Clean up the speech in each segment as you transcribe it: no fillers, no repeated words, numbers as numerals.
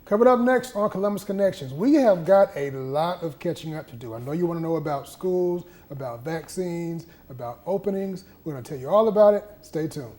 Coming up next on Columbus Connections, we have got a lot of catching up to do. I know you want to know about schools, about vaccines, about openings. We're going to tell you all about it. Stay tuned.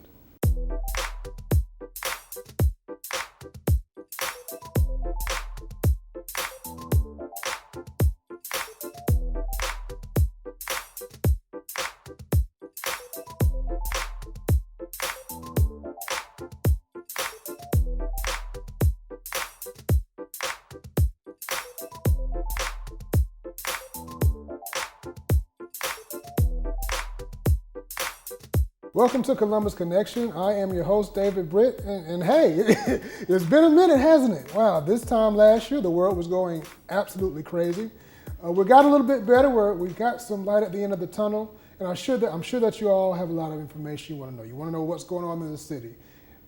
Welcome to Columbus Connection. I am your host, David Britt, and hey, it's been a minute, hasn't it? Wow, this time last year, the world was going absolutely crazy. We got a little bit better. We got some light at the end of the tunnel, and I'm sure that you all have a lot of information you want to know. You want to know what's going on in the city,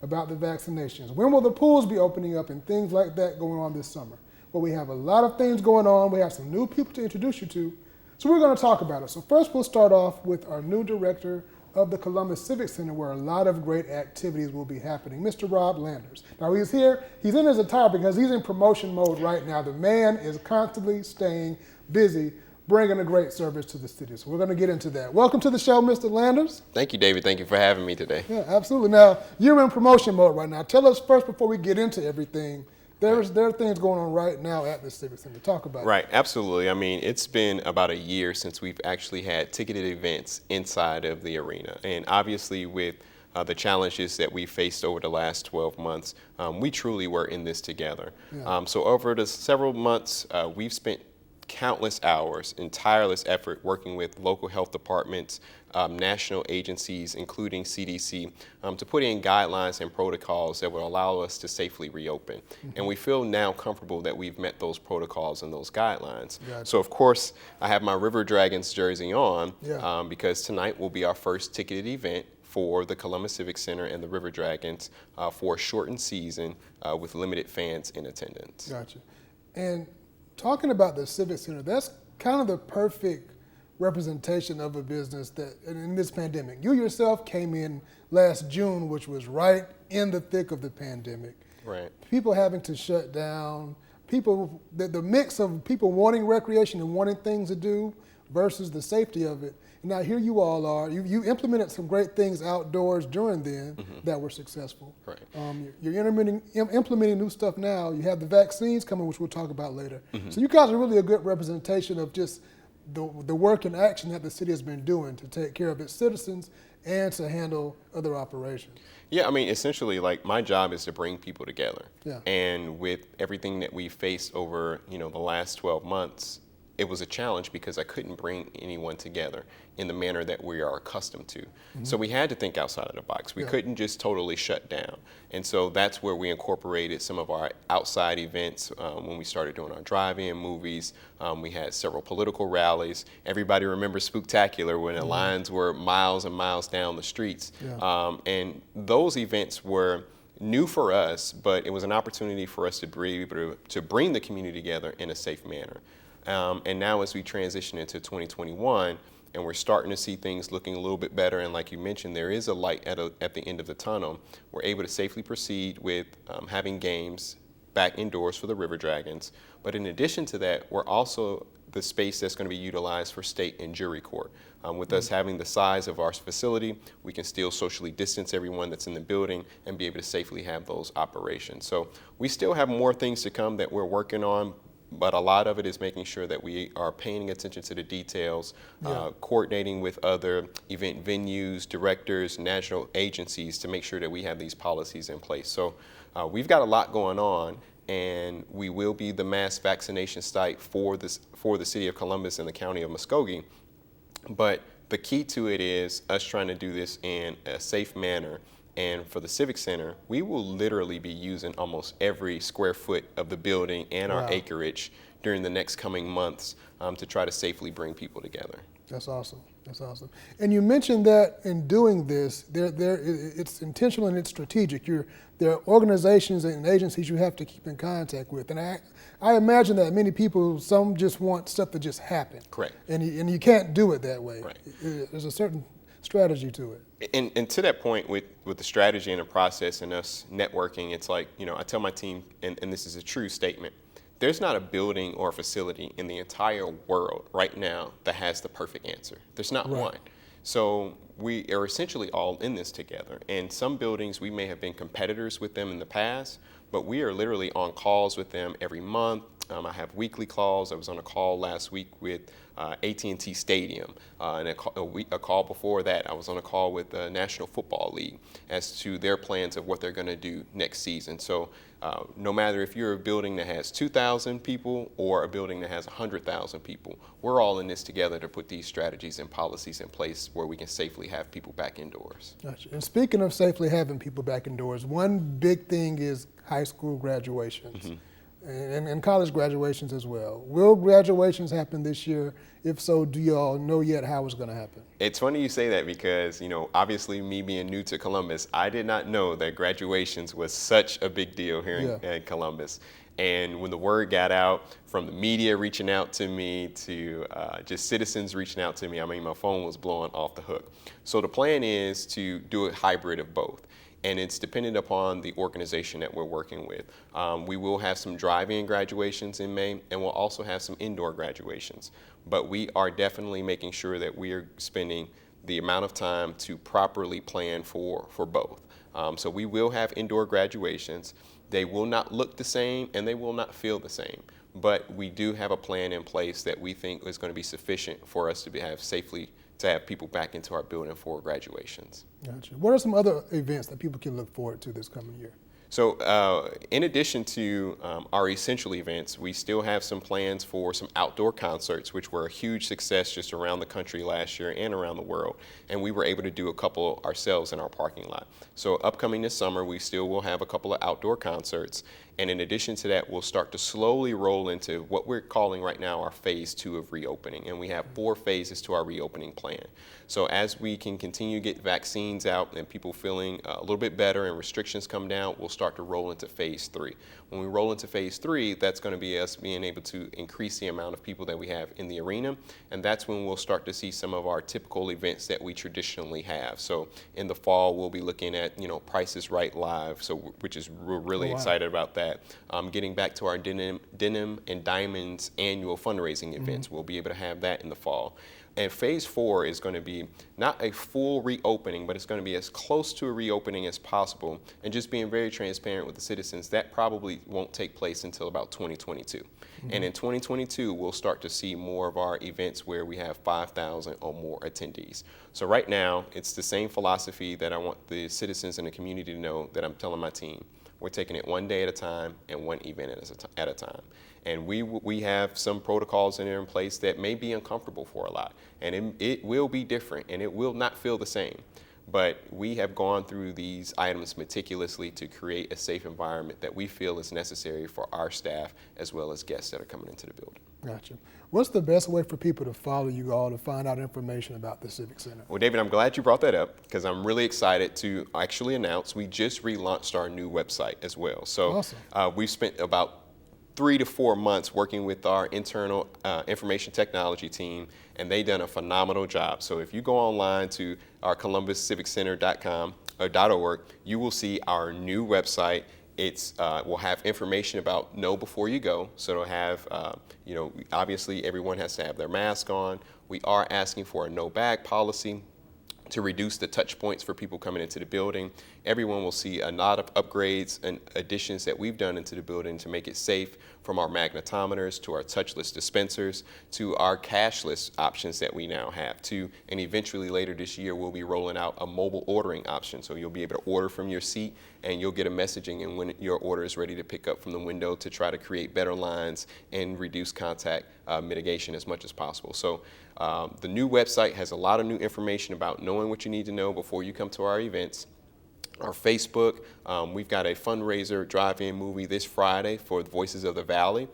about the vaccinations. When will the pools be opening up and things like that going on this summer? Well, we have a lot of things going on. We have some new people to introduce you to, so we're going to talk about it. So first, we'll start off with our new director of the Columbus Civic Center, where a lot of great activities will be happening, Mr. Rob Landers. Now he's here, he's in his attire because he's in promotion mode right now. The man is constantly staying busy, bringing a great service to the city. So we're gonna get into that. Welcome to the show, Mr. Landers. Thank you, David. Thank you for having me today. Yeah, absolutely. Now, you're in promotion mode right now. Tell us first, before we get into everything, there are things going on right now at the Civic Center. Talk about it. Right, absolutely. I mean, it's been about a year since we've actually had ticketed events inside of the arena. And obviously with the challenges that we faced over the last 12 months, we truly were in this together. Yeah. So over the several months, we've spent countless hours in tireless effort working with local health departments, national agencies, including CDC, to put in guidelines and protocols that will allow us to safely reopen. Mm-hmm. And we feel now comfortable that we've met those protocols and those guidelines. Gotcha. So of course, I have my River Dragons jersey on, yeah. Because tonight will be our first ticketed event for the Columbus Civic Center and the River Dragons for a shortened season with limited fans in attendance. Gotcha. And talking about the Civic Center, that's kind of the perfect representation of a business that in this pandemic. You yourself came in last June, which was right in the thick of the pandemic. Right. People having to shut down, the mix of people wanting recreation and wanting things to do versus the safety of it. And now here you all are. You implemented some great things outdoors during then mm-hmm. that were successful. Right. You're implementing new stuff now. You have the vaccines coming, which we'll talk about later. Mm-hmm. So you guys are really a good representation of just the work and action that the city has been doing to take care of its citizens and to handle other operations. Yeah, I mean, essentially, like, my job is to bring people together. Yeah. And with everything that we faced over, the last 12 months, it was a challenge because I couldn't bring anyone together in the manner that we are accustomed to. Mm-hmm. So we had to think outside of the box. We couldn't just totally shut down. And so that's where we incorporated some of our outside events when we started doing our drive-in movies. We had several political rallies. Everybody remembers Spooktacular when the mm-hmm. lines were miles and miles down the streets. Yeah. And those events were new for us, but it was an opportunity for us to be able to bring the community together in a safe manner. And now as we transition into 2021 and we're starting to see things looking a little bit better, and like you mentioned, there is a light at the end of the tunnel, we're able to safely proceed with having games back indoors for the River Dragons. But in addition to that, we're also the space that's going to be utilized for state and jury court. With us having the size of our facility, we can still socially distance everyone that's in the building and be able to safely have those operations. So we still have more things to come that we're working on, but a lot of it is making sure that we are paying attention to the details, coordinating with other event venues, directors, national agencies to make sure that we have these policies in place. So we've got a lot going on, and we will be the mass vaccination site for the city of Columbus and the county of Muskogee. But the key to it is us trying to do this in a safe manner. And for the Civic Center, we will literally be using almost every square foot of the building and our acreage during the next coming months to try to safely bring people together. That's awesome. That's awesome. And you mentioned that in doing this, it's intentional and it's strategic. There are organizations and agencies you have to keep in contact with. And I imagine that many people, some just want stuff to just happen. Correct. And you can't do it that way. Right. There's a certain strategy to it. And to that point, with the strategy and the process and us networking, it's like, I tell my team, and this is a true statement, there's not a building or a facility in the entire world right now that has the perfect answer. There's not one. So we are essentially all in this together. And some buildings, we may have been competitors with them in the past, but we are literally on calls with them every month. I have weekly calls. I was on a call last week with AT&T Stadium, and a call before that, I was on a call with the National Football League as to their plans of what they're going to do next season. So no matter if you're a building that has 2,000 people or a building that has 100,000 people, we're all in this together to put these strategies and policies in place where we can safely have people back indoors. Gotcha. And speaking of safely having people back indoors, one big thing is high school graduations. And college graduations as well. Will graduations happen this year? If so, do you all know yet how it's going to happen? It's funny you say that because, obviously me being new to Columbus, I did not know that graduations was such a big deal here in Columbus. And when the word got out, from the media reaching out to me to just citizens reaching out to me, my phone was blowing off the hook. So the plan is to do a hybrid of both. And it's dependent upon the organization that we're working with. We will have some drive-in graduations in May, and we'll also have some indoor graduations. But we are definitely making sure that we are spending the amount of time to properly plan for both. So we will have indoor graduations. They will not look the same, and they will not feel the same. But we do have a plan in place that we think is going to be sufficient for us to have people back into our building for graduations. Gotcha. What are some other events that people can look forward to this coming year? So in addition to our essential events, we still have some plans for some outdoor concerts, which were a huge success just around the country last year and around the world. And we were able to do a couple ourselves in our parking lot. So upcoming this summer, we still will have a couple of outdoor concerts. And in addition to that, we'll start to slowly roll into what we're calling right now our phase 2 of reopening. And we have 4 phases to our reopening plan. So as we can continue to get vaccines out and people feeling a little bit better and restrictions come down, we'll start to roll into phase 3. When we roll into phase 3, that's going to be us being able to increase the amount of people that we have in the arena. And that's when we'll start to see some of our typical events that we traditionally have. So in the fall, we'll be looking at, Price is Right Live, which is we're really excited about that. Getting back to our Denim and Diamonds annual fundraising events. We'll be able to have that in the fall. And phase 4 is going to be not a full reopening, but it's going to be as close to a reopening as possible. And just being very transparent with the citizens, that probably won't take place until about 2022. And in 2022, we'll start to see more of our events where we have 5,000 or more attendees. So right now, it's the same philosophy that I want the citizens and the community to know that I'm telling my team. We're taking it one day at a time and one event at a time. And we have some protocols in place that may be uncomfortable for a lot. And it will be different and it will not feel the same. But we have gone through these items meticulously to create a safe environment that we feel is necessary for our staff as well as guests that are coming into the building. Gotcha. What's the best way for people to follow you all to find out information about the Civic Center? Well, David, I'm glad you brought that up because I'm really excited to actually announce we just relaunched our new website as well. So awesome. We've spent about 3 to 4 months working with our internal information technology team, and they've done a phenomenal job. So if you go online to our ColumbusCivicCenter.com or .org, you will see our new website. It's will have information about know before you go. So it'll have, obviously everyone has to have their mask on. We are asking for a no bag policy to reduce the touch points for people coming into the building. Everyone will see a lot of upgrades and additions that we've done into the building to make it safe, from our magnetometers to our touchless dispensers to our cashless options that we now have and eventually later this year we'll be rolling out a mobile ordering option. So you'll be able to order from your seat and you'll get a messaging and when your order is ready to pick up from the window to try to create better lines and reduce contact mitigation as much as possible. So the new website has a lot of new information about knowing what you need to know before you come to our events. Our Facebook, we've got a fundraiser drive-in movie this Friday for Voices of the Valley.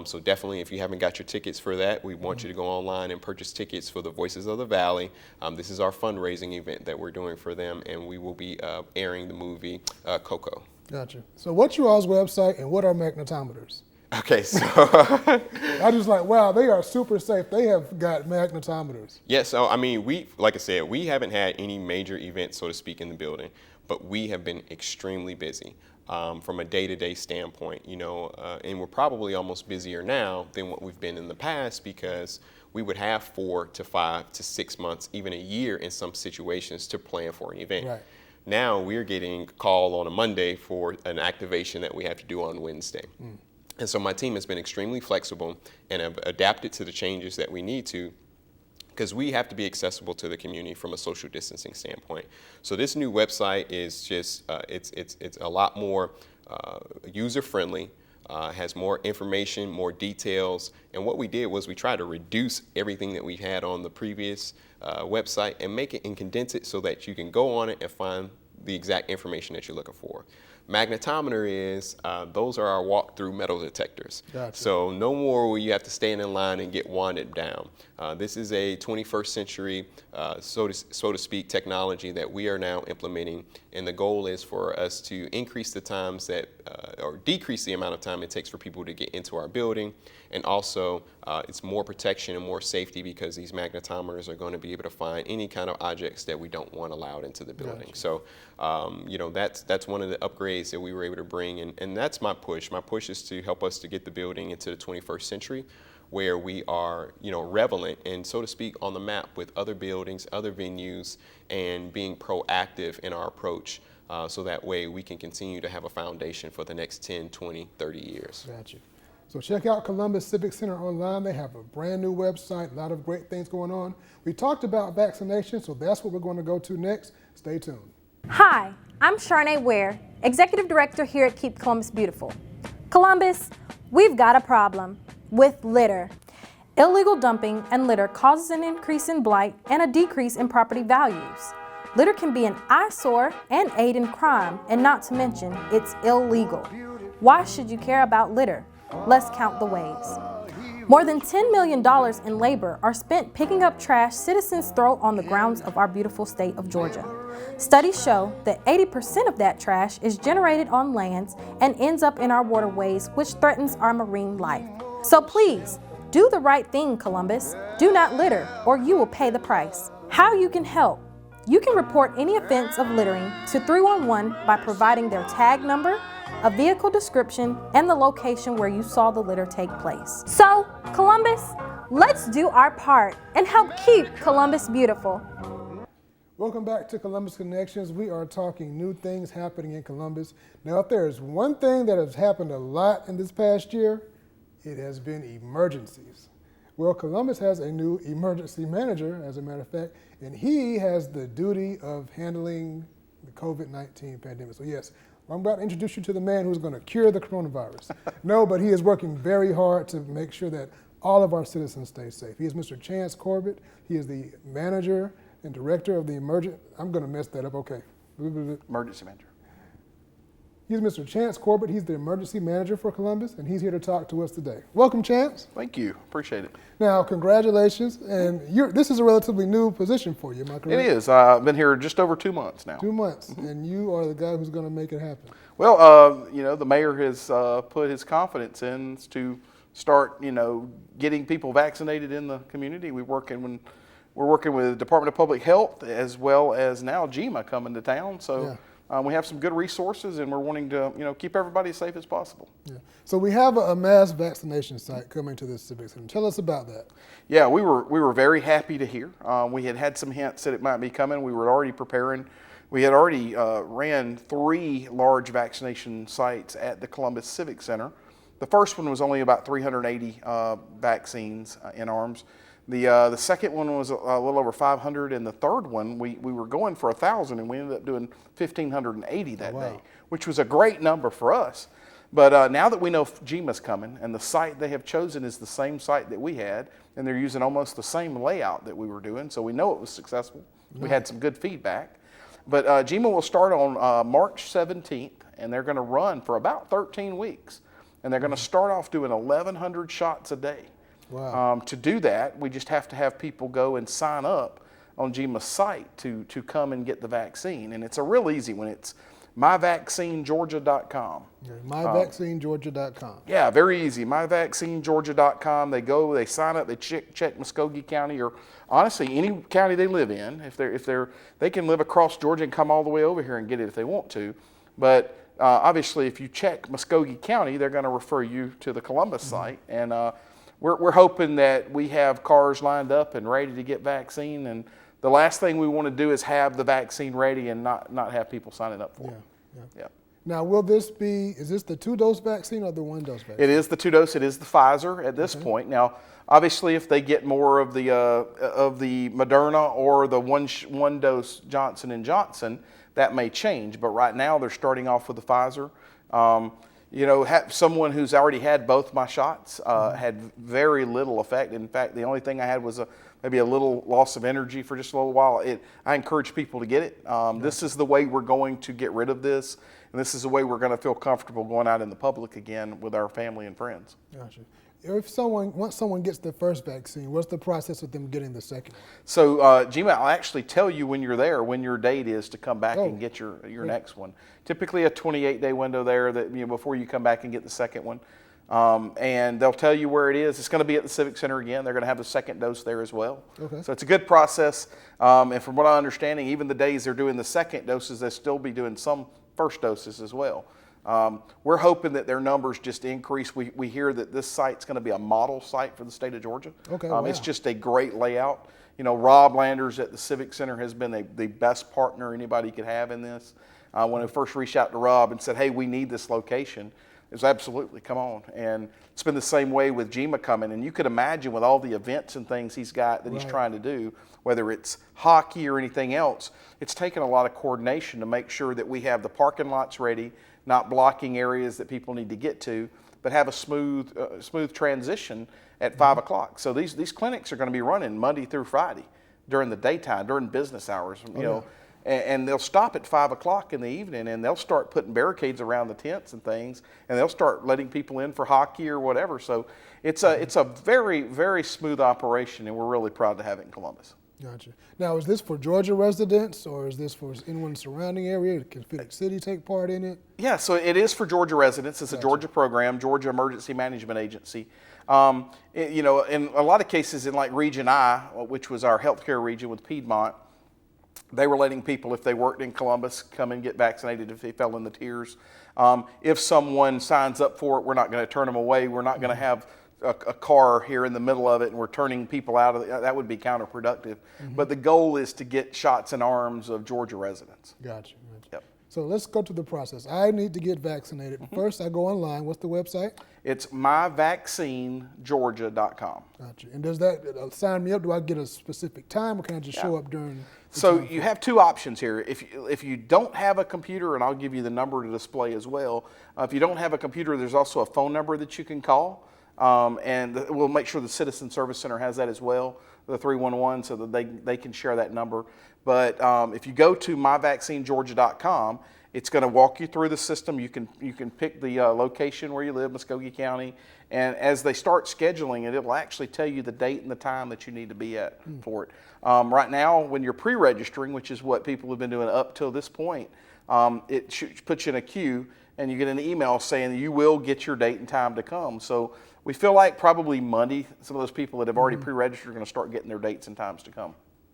So definitely, if you haven't got your tickets for that, we want you to go online and purchase tickets for the Voices of the Valley. This is our fundraising event that we're doing for them, and we will be airing the movie Coco. Gotcha. So what's your all's website and what are magnetometers? Okay, so I just like, wow, they are super safe. They have got magnetometers. yeah, so I mean, like I said, we haven't had any major events, so to speak, in the building, but we have been extremely busy from a day-to-day standpoint, and we're probably almost busier now than what we've been in the past because we would have 4 to 5 to 6 months, even a year in some situations to plan for an event. Right. Now we're getting a call on a Monday for an activation that we have to do on Wednesday. And so my team has been extremely flexible and have adapted to the changes that we need to because we have to be accessible to the community from a social distancing standpoint. So this new website is just, it's a lot more user-friendly, has more information, more details. And what we did was we tried to reduce everything that we had on the previous website and make it and condense it so that you can go on it and find the exact information that you're looking for. Magnetometer is, those are our walk-through metal detectors. Gotcha. So no more will you have to stand in line and get wanded down. This is a 21st century, so to speak, technology that we are now implementing. And the goal is for us to increase the times that, or decrease the amount of time it takes for people to get into our building. And also, it's more protection and more safety because these magnetometers are going to be able to find any kind of objects that we don't want allowed into the building. Gotcha. So, that's one of the upgrades that we were able to bring, and that's my push. My push is to help us to get the building into the 21st century, where we are, relevant and, so to speak, on the map with other buildings, other venues, and being proactive in our approach. So that way we can continue to have a foundation for the next 10, 20, 30 years. Gotcha. So check out Columbus Civic Center online. They have a brand new website, a lot of great things going on. We talked about vaccination, so that's what we're going to go to next. Stay tuned. Hi, I'm Sharnae Ware, Executive Director here at Keep Columbus Beautiful. Columbus, we've got a problem with litter. Illegal dumping and litter causes an increase in blight and a decrease in property values. Litter can be an eyesore and aid in crime, and not to mention, it's illegal. Why should you care about litter? Let's count the ways. More than $10 million in labor are spent picking up trash citizens throw on the grounds of our beautiful state of Georgia. Studies show that 80% of that trash is generated on lands and ends up in our waterways, which threatens our marine life. So please, do the right thing, Columbus. Do not litter, or you will pay the price. How you can help? You can report any offense of littering to 311 by providing their tag number, a vehicle description, and the location where you saw the litter take place. So, Columbus, let's do our part and help keep Columbus beautiful. Welcome back to Columbus Connections. We are talking new things happening in Columbus. Now, if there is one thing that has happened a lot in this past year, it has been emergencies. Well, Columbus has a new emergency manager, as a matter of fact, and he has the duty of handling the COVID-19 pandemic. So yes, I'm about to introduce you to the man who's going to cure the coronavirus. No, but he is working very hard to make sure that all of our citizens stay safe. He is Mr. Chance Corbett. He is the manager and director of the I'm going to mess that up, okay. Emergency manager. He's Mr. Chance Corbett. He's the emergency manager for Columbus, and he's here to talk to us today. Welcome, Chance. Thank you. Appreciate it. Now, congratulations. And this is a relatively new position for you, am I correct? It is. I've been here just over 2 months now. 2 months, and you are the guy who's going to make it happen. Well, the mayor has put his confidence in to start, getting people vaccinated in the community. We're working with the Department of Public Health as well as now GEMA coming to town. So. Yeah. We have some good resources, and we're wanting to, keep everybody as safe as possible. Yeah. So we have a mass vaccination site coming to the Civic Center. Tell us about that. Yeah, we were very happy to hear. We had some hints that it might be coming. We were already preparing. We had already ran 3 large vaccination sites at the Columbus Civic Center. The first one was only about 380 vaccines in arms. The second one was a little over 500, and the third one, we were going for 1,000, and we ended up doing 1,580 that day, which was a great number for us. But now that we know GEMA's coming, and the site they have chosen is the same site that we had, and they're using almost the same layout that we were doing, so we know it was successful. Nice. We had some good feedback. But GEMA will start on March 17th, and they're going to run for about 13 weeks. And they're going to start off doing 1,100 shots a day. Wow. To do that, we just have to have people go and sign up on GEMA's site to come and get the vaccine. And it's a real easy one. It's myvaccinegeorgia.com. MyVaccineGeorgia.com. Yeah, very easy. MyVaccineGeorgia.com. They go, they sign up, they check Muskogee County, or honestly any county they live in. They can live across Georgia and come all the way over here and get it if they want to. But obviously, if you check Muskogee County, they're going to refer you to the Columbus site. And we're hoping that we have cars lined up and ready to get vaccine. And the last thing we want to do is have the vaccine ready and not have people signing up for it. Yeah. Now, is this the 2-dose vaccine or the 1-dose vaccine? It is the 2-dose. It is the Pfizer at this point. Now, obviously, if they get more of the Moderna or the 1-dose Johnson & Johnson, that may change. But right now, they're starting off with the Pfizer. Someone who's already had both my shots had very little effect. In fact, the only thing I had was maybe a little loss of energy for just a little while. I encourage people to get it. This is the way we're going to get rid of this, and this is the way we're going to feel comfortable going out in the public again with our family and friends. Gotcha. Once someone gets the first vaccine, what's the process of them getting the second one? So, Gma, I'll actually tell you when you're there, when your date is to come back and get your next one. Typically a 28-day window there before you come back and get the second one. And they'll tell you where it is. It's going to be at the Civic Center again. They're going to have the second dose there as well. Okay. So it's a good process. And from what I'm understanding, even the days they're doing the second doses, they'll still be doing some first doses as well. We're hoping that their numbers just increase. We hear that this site's going to be a model site for the state of Georgia. Okay, It's just a great layout. Rob Landers at the Civic Center has been the best partner anybody could have in this. When I first reached out to Rob and said, hey, we need this location, it was absolutely, come on. And it's been the same way with Gma coming. And you could imagine with all the events and things he's got that he's trying to do, whether it's hockey or anything else, it's taken a lot of coordination to make sure that we have the parking lots ready, not blocking areas that people need to get to, but have a smooth transition at 5 o'clock. So these clinics are going to be running Monday through Friday during the daytime, during business hours, and they'll stop at 5 o'clock in the evening, and they'll start putting barricades around the tents and things, and they'll start letting people in for hockey or whatever. So it's a very, very smooth operation, and we're really proud to have it in Columbus. Gotcha. Now, is this for Georgia residents, or is this for anyone in the surrounding area? Can Phoenix City take part in it? Yeah, so it is for Georgia residents. It's a Georgia program, Georgia Emergency Management Agency. In a lot of cases in like Region I, which was our healthcare region with Piedmont, they were letting people, if they worked in Columbus, come and get vaccinated if they fell in the tiers. If someone signs up for it, we're not going to turn them away. We're not going to have a car here in the middle of it and we're turning people out of it. That would be counterproductive. But the goal is to get shots in arms of Georgia residents. Gotcha. Yep. So let's go to the process. I need to get vaccinated. First, I go online. What's the website? It's myvaccinegeorgia.com. Gotcha. And does that sign me up? Do I get a specific time, or can I just show up during? So you have two options here. If you don't have a computer, and I'll give you the number to display as well. If you don't have a computer, there's also a phone number that you can call. And we'll make sure the Citizen Service Center has that as well, the 311, so that they can share that number. But if you go to myvaccinegeorgia.com, it's going to walk you through the system. You can pick the location where you live, Muskogee County, and as they start scheduling it, it'll actually tell you the date and the time that you need to be at for it. Right now, when you're pre-registering, which is what people have been doing up till this point, it puts you in a queue, and you get an email saying that you will get your date and time to come. So we feel like probably Monday, some of those people that have already pre-registered are going to start getting their dates and times to come.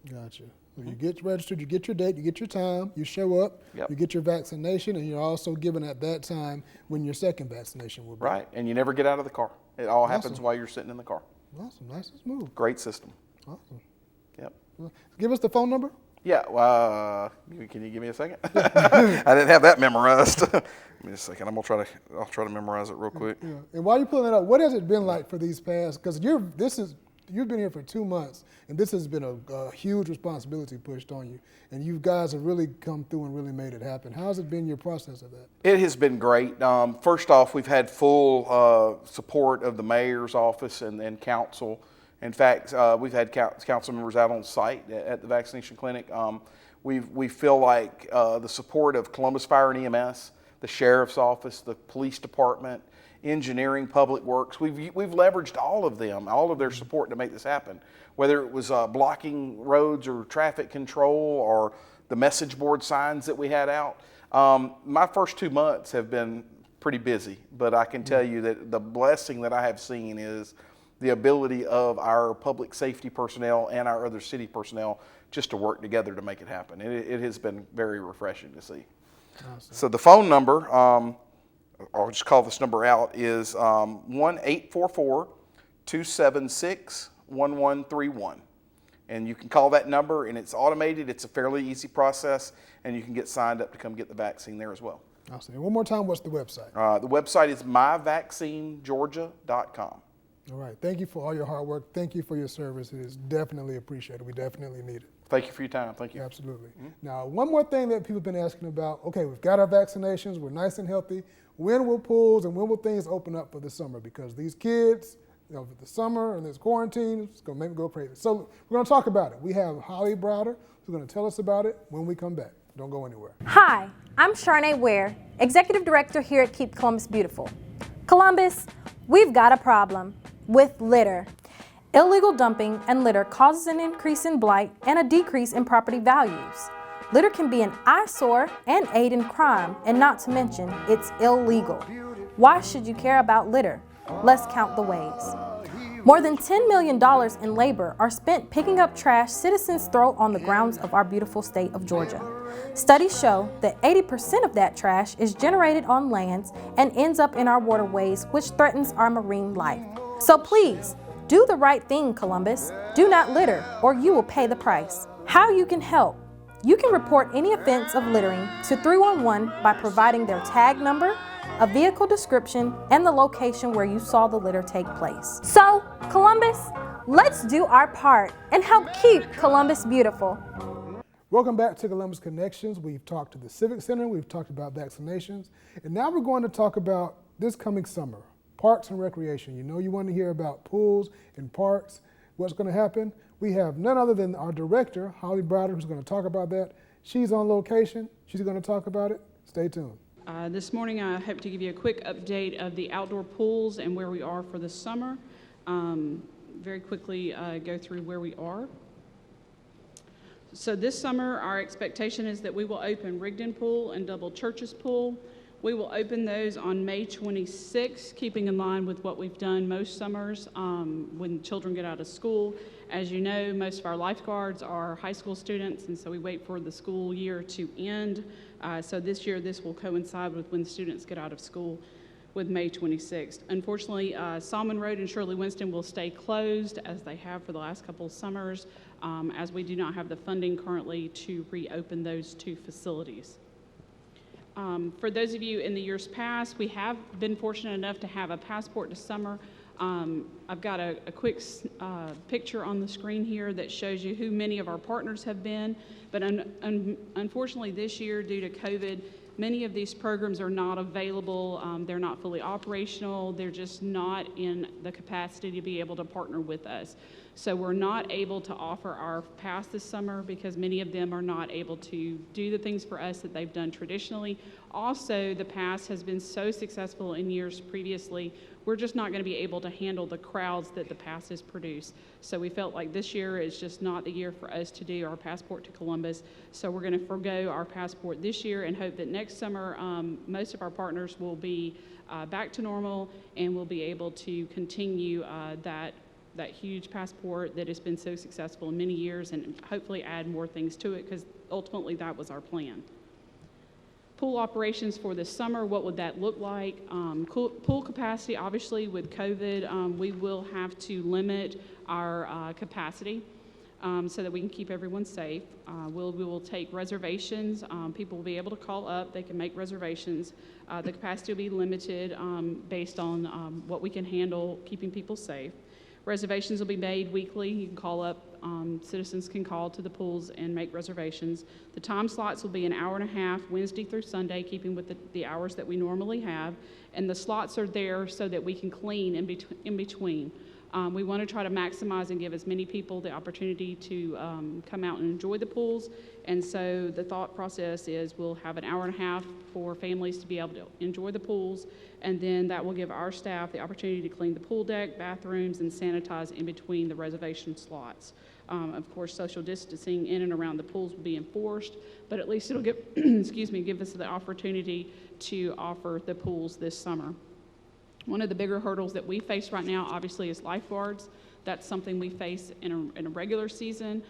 Gotcha. Well, you get registered, you get your date, you get your time, you show up, you get your vaccination, and you're also given at that time when your second vaccination will be. Right, and you never get out of the car. It all happens while you're sitting in the car. Awesome, nice and smooth. Great system. Awesome. Yep. Well, give us the phone number. Yeah, can you give me a second? I didn't have that memorized. Give me a second. I'll try to memorize it real quick. Yeah. And while you're pulling that up, what has it been like for these past? Because you've been here for 2 months, and this has been a huge responsibility pushed on you, and you guys have really come through and really made it happen. How has it been your process of that? It has been great. First off, we've had full support of the mayor's office and council. In fact, we've had council members out on site at the vaccination clinic. We feel like the support of Columbus Fire and EMS, the sheriff's office, the police department, engineering, public works, we've leveraged all of them, all of their support to make this happen. Whether it was blocking roads or traffic control or the message board signs that we had out, My first 2 months have been pretty busy, but I can tell you that the blessing that I have seen is the ability of our public safety personnel and our other city personnel just to work together to make it happen. It has been very refreshing to see. Awesome. So the phone number, I'll just call this number out, is 1-844-276-1131. And you can call that number, and it's automated. It's a fairly easy process, and you can get signed up to come get the vaccine there as well. Awesome. And one more time, what's the website? The website is myvaccinegeorgia.com. All right. Thank you for all your hard work. Thank you for your service. It is definitely appreciated. We definitely need it. Thank you for your time. Thank you. Absolutely. Now, one more thing that people have been asking about. Okay, we've got our vaccinations. We're nice and healthy. When will pools and when will things open up for the summer? Because these kids, for the summer and this quarantine, it's going to make me go crazy. So we're going to talk about it. We have Holly Browder who's going to tell us about it when we come back. Don't go anywhere. Hi, I'm Sharnae Ware, Executive Director here at Keep Columbus Beautiful. Columbus, we've got a problem with litter. Illegal dumping and litter causes an increase in blight and a decrease in property values. Litter can be an eyesore and aid in crime, and not to mention, it's illegal. Why should you care about litter? Let's count the ways. More than $10 million in labor are spent picking up trash citizens throw on the grounds of our beautiful state of Georgia. Studies show that 80% of that trash is generated on lands and ends up in our waterways, which threatens our marine life. So please, do the right thing, Columbus. Do not litter, or you will pay the price. How you can help? You can report any offense of littering to 311 by providing their tag number, a vehicle description, and the location where you saw the litter take place. So, Columbus, let's do our part and help keep Columbus beautiful. Welcome back to Columbus Connections. We've talked to the Civic Center, we've talked about vaccinations, and now we're going to talk about this coming summer, parks and recreation. You know you want to hear about pools and parks, what's going to happen. We have none other than our director, Holly Browder, who's going to talk about that. She's on location. She's going to talk about it. Stay tuned. This morning I hope to give you a quick update of the outdoor pools and where we are for the summer. Very quickly go through where we are. So this summer our expectation is that we will open Rigdon Pool and Double Churches Pool. We will open those on May 26th, keeping in line with what we've done most summers when children get out of school. As you know, most of our lifeguards are high school students, and so we wait for the school year to end. So this year, this will coincide with when students get out of school with May 26th. Unfortunately, Salmon Road and Shirley Winston will stay closed as they have for the last couple of summers, as we do not have the funding currently to reopen those two facilities. For those of you in the years past, we have been fortunate enough to have a passport to summer. I've got a quick picture on the screen here that shows you who many of our partners have been, but unfortunately this year, due to COVID, many of these programs are not available. They're not fully operational. They're just not in the capacity to be able to partner with us. So we're not able to offer our pass this summer because many of them are not able to do the things for us that they've done traditionally. Also, the pass has been so successful in years previously, we're just not going to be able to handle the crowds that the passes produce. So we felt like this year is just not the year for us to do our passport to Columbus. So we're going to forego our passport this year and hope that next summer most of our partners will be back to normal and we'll be able to continue that huge passport that has been so successful in many years and hopefully add more things to it because ultimately that was our plan. Pool operations for the summer, what would that look like? Pool capacity, obviously with COVID, we will have to limit our capacity so that we can keep everyone safe. We will take reservations. People will be able to call up. They can make reservations. The capacity will be limited based on what we can handle, keeping people safe. Reservations will be made weekly. You can call up, citizens can call to the pools and make reservations. The time slots will be an hour and a half, Wednesday through Sunday, keeping with the hours that we normally have. And the slots are there so that we can clean in between. We want to try to maximize and give as many people the opportunity to come out and enjoy the pools. And so the thought process is we'll have an hour and a half for families to be able to enjoy the pools, and then that will give our staff the opportunity to clean the pool deck, bathrooms, and sanitize in between the reservation slots. Of course, social distancing in and around the pools will be enforced, but at least it'll give, give us the opportunity to offer the pools this summer. One of the bigger hurdles that we face right now, obviously, is lifeguards. That's something we face in a regular season.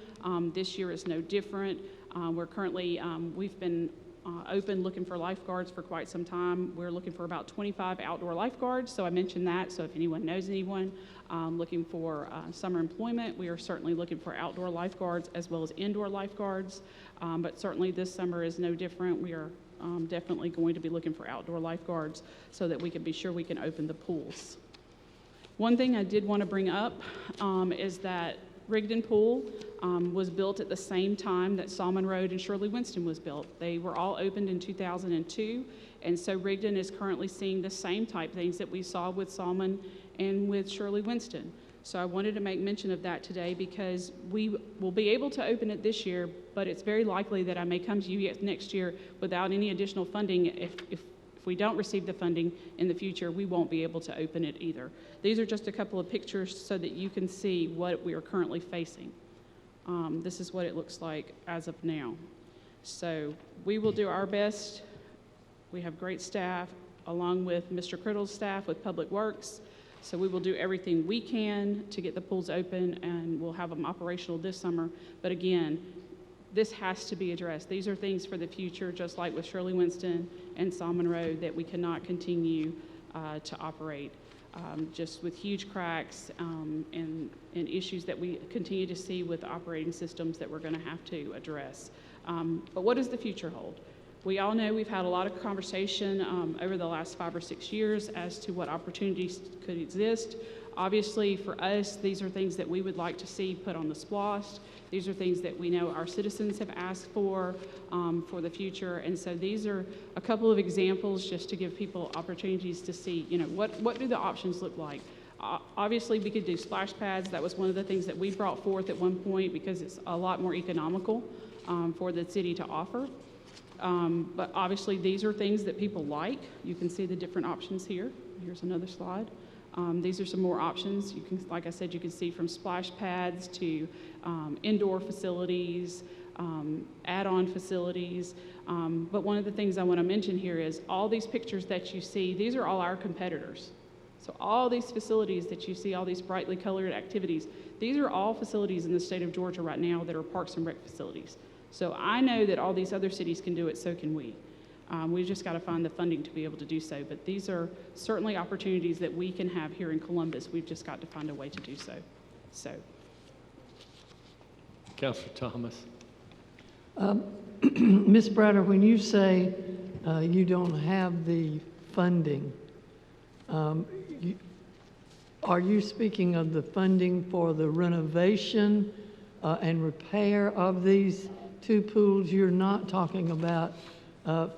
This year is no different. We're currently, we've been open looking for lifeguards for quite some time. We're looking for about 25 outdoor lifeguards, so I mentioned that. So if anyone knows anyone looking for summer employment, we are certainly looking for outdoor lifeguards as well as indoor lifeguards. But certainly this summer is no different. We are definitely going to be looking for outdoor lifeguards so that we can be sure we can open the pools. One thing I did want to bring up is that Rigdon Pool was built at the same time that Salmon Road and Shirley Winston was built. They were all opened in 2002, and so Rigdon is currently seeing the same type things that we saw with Salmon and with Shirley Winston. So I wanted to make mention of that today because we will be able to open it this year, but it's very likely that I may come to you next year without any additional funding. If we don't receive the funding in the future, we won't be able to open it either. These are just a couple of pictures so that you can see what we are currently facing. This is what it looks like as of now. So we will do our best. We have great staff, along with Mr. Criddle's staff with Public Works. So we will do everything we can to get the pools open, and we'll have them operational this summer. But again, this has to be addressed. These are things for the future, just like with Shirley Winston and Salmon Road, that we cannot continue to operate. Just with huge cracks and issues that we continue to see with operating systems that we're going to have to address. But what does the future hold? We all know we've had a lot of conversation over the last 5 or 6 years as to what opportunities could exist. Obviously, for us, these are things that we would like to see put on the SPLOST. These are things that we know our citizens have asked for the future. And so these are a couple of examples just to give people opportunities to see, you know, what do the options look like? Obviously, we could do splash pads. That was one of the things that we brought forth at one point because it's a lot more economical for the city to offer. But obviously, these are things that people like. You can see the different options here. Here's another slide. These are some more options. You can, like I said, you can see from splash pads to indoor facilities, add-on facilities. But one of the things I want to mention here is all these pictures that you see, these are all our competitors. So all these facilities that you see, all these brightly colored activities, these are all facilities in the state of Georgia right now that are Parks and Rec facilities. So I know that all these other cities can do it, so can we. We've just got to find the funding to be able to do so. But these are certainly opportunities that we can have here in Columbus. We've just got to find a way to do so. Councilor Thomas. Ms. Bratter, when you say you don't have the funding, are you speaking of the funding for the renovation and repair of these 2 pools? You're not talking about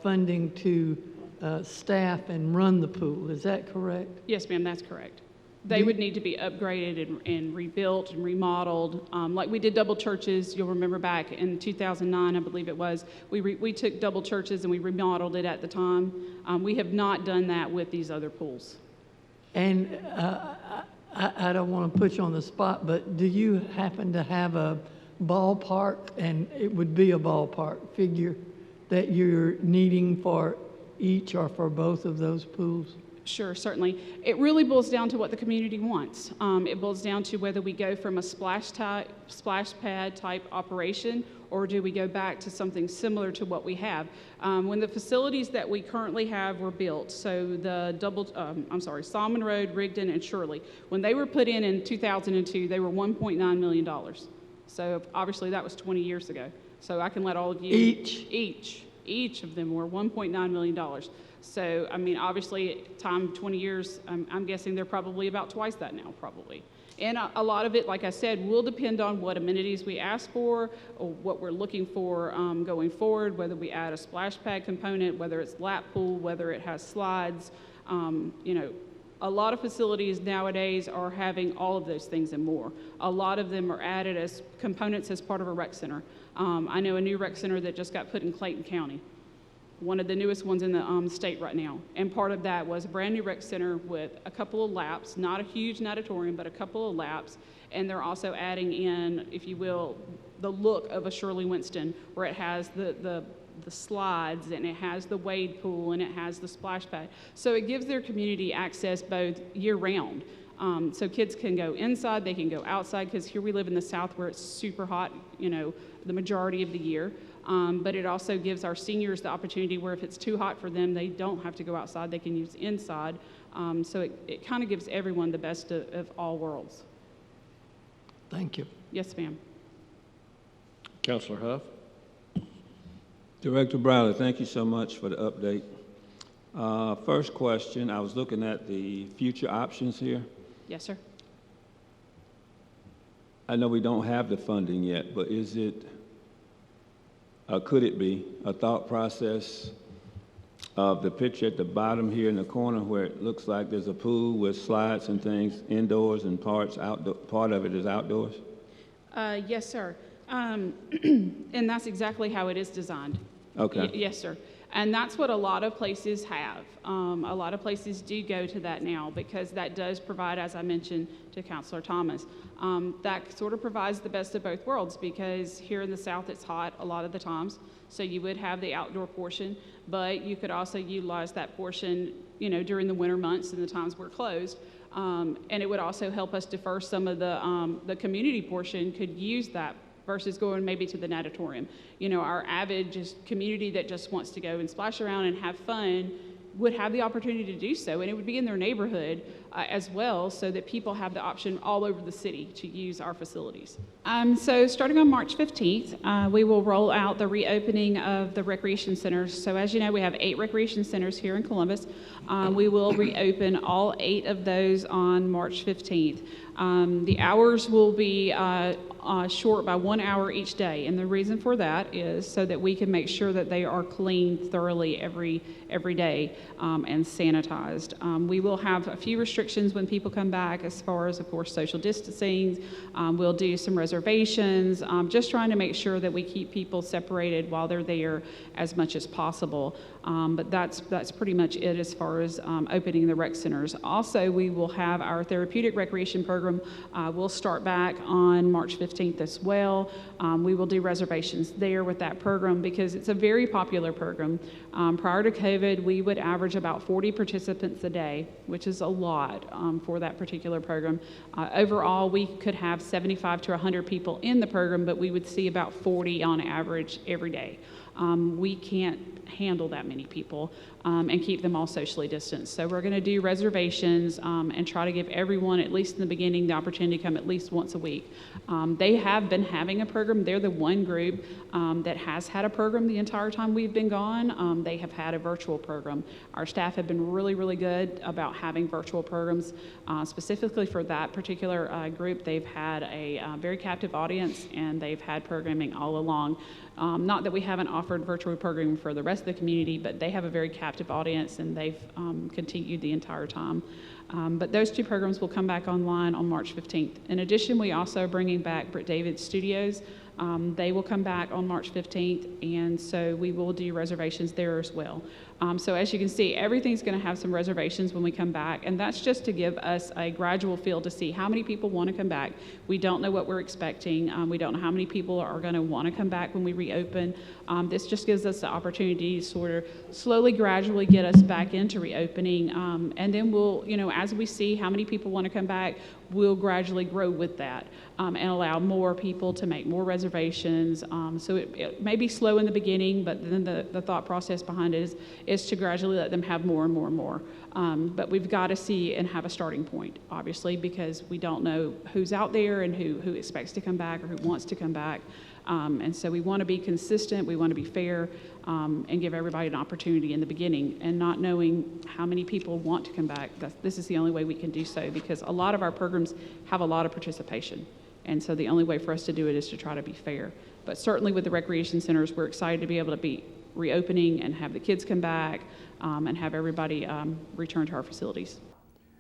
funding to staff and run the pool, is that correct? Yes, ma'am, that's correct. They would need to be upgraded and rebuilt and remodeled. Like we did Double Churches, you'll remember back in 2009, I believe it was, we took Double Churches and we remodeled it at the time. We have not done that with these other pools. And I don't want to put you on the spot, but do you happen to have a ballpark, and it would be a ballpark figure, that you're needing for each or for both of those pools? Sure, certainly. It really boils down to what the community wants. It boils down to whether we go from a splash pad type operation, or do we go back to something similar to what we have. When the facilities that we currently have were built, so the Salmon Road, Rigdon, and Shirley, when they were put in 2002, they were $1.9 million. So obviously that was 20 years ago. So I can let all of you... Each of them were $1.9 million. So, I mean, obviously, time 20 years, I'm guessing they're probably about twice that now, probably. And a lot of it, like I said, will depend on what amenities we ask for, or what we're looking for going forward, whether we add a splash pad component, whether it's lap pool, whether it has slides. You know, a lot of facilities nowadays are having all of those things and more. A lot of them are added as components as part of a rec center. I know a new rec center that just got put in Clayton County. one of the newest ones in the state right now. And part of that was a brand new rec center with a couple of laps, not a huge natatorium, but a couple of laps. And they're also adding in, if you will, the look of a Shirley Winston, where it has the slides, and it has the wade pool, and it has the splash pad. So it gives their community access both year round. So kids can go inside, they can go outside, because here we live in the South where it's super hot, you know, the majority of the year. But it also gives our seniors the opportunity where if it's too hot for them, they don't have to go outside, they can use inside. So it kind of gives everyone the best of all worlds. Thank you. Yes, ma'am. Councilor Huff. Director Browder, thank you so much for the update. First question, I was looking at the future options here. Yes, sir. I know we don't have the funding yet, but is it, could it be a thought process of the picture at the bottom here in the corner where it looks like there's a pool with slides and things indoors and part of it is outdoors? Yes, sir. And that's exactly how it is designed. Okay. Yes, sir. And that's what a lot of places have. A lot of places do go to that now because that does provide, as I mentioned to Councilor Thomas, that sort of provides the best of both worlds because here in the South it's hot a lot of the times. So you would have the outdoor portion, but you could also utilize that portion, you know, during the winter months and the times we're closed. And it would also help us defer some of the community portion could use that versus going maybe to the natatorium. You know, our avid just community that just wants to go and splash around and have fun would have the opportunity to do so, and it would be in their neighborhood as well, so that people have the option all over the city to use our facilities. So starting on March 15th, we will roll out the reopening of the recreation centers. So as you know, we have 8 recreation centers here in Columbus. We will reopen all 8 of those on March 15th. The hours will be short by 1 hour each day, and the reason for that is so that we can make sure that they are cleaned thoroughly every day and sanitized. We will have a few restrictions when people come back as far as, of course, social distancing. We'll do some reservations, just trying to make sure that we keep people separated while they're there as much as possible. But that's pretty much it as far as opening the rec centers. Also, we will have our therapeutic recreation program. We'll start back on March 15th as well. We will do reservations there with that program because it's a very popular program. Prior to COVID, we would average about 40 participants a day, which is a lot for that particular program. Overall, we could have 75 to 100 people in the program, but we would see about 40 on average every day. We can't handle that many people and keep them all socially distanced. So we're going to do reservations and try to give everyone, at least in the beginning, the opportunity to come at least once a week. They have been having a program. They're the one group that has had a program the entire time we've been gone. They have had a virtual program. Our staff have been really, really good about having virtual programs. Specifically for that particular group, they've had a very captive audience, and they've had programming all along. Not that we haven't offered virtual programming for the rest of the community, but they have a very captive audience, and they've continued the entire time. But those 2 programs will come back online on March 15th. In addition, we also are bringing back Britt David Studios. They will come back on March 15th, and so we will do reservations there as well. So as you can see, everything's going to have some reservations when we come back, and that's just to give us a gradual feel to see how many people want to come back. We don't know what we're expecting. We don't know how many people are going to want to come back when we reopen. This just gives us the opportunity to sort of slowly, gradually get us back into reopening, and then we'll, you know, as we see how many people want to come back, we'll gradually grow with that and allow more people to make more reservations. So it may be slow in the beginning, but then the thought process behind it is to gradually let them have more and more and more. But we've got to see and have a starting point, obviously, because we don't know who's out there and who expects to come back or who wants to come back. And so we want to be consistent, we want to be fair, and give everybody an opportunity in the beginning. And not knowing how many people want to come back, this is the only way we can do so, because a lot of our programs have a lot of participation. And so the only way for us to do it is to try to be fair. But certainly with the recreation centers, we're excited to be able to be reopening and have the kids come back and have everybody return to our facilities.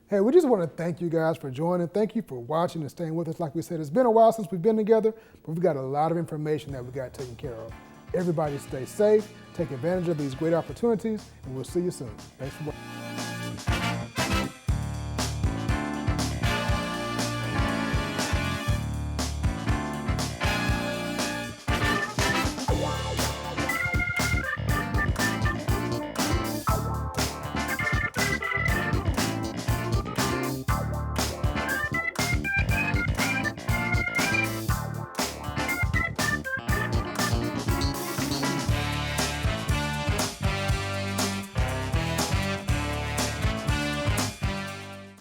Hey, we just want to thank you guys for joining. Thank you for watching and staying with us. Like we said, it's been a while since we've been together, but we've got a lot of information that we got taken care of. Everybody stay safe, take advantage of these great opportunities, and we'll see you soon. Thanks for watching.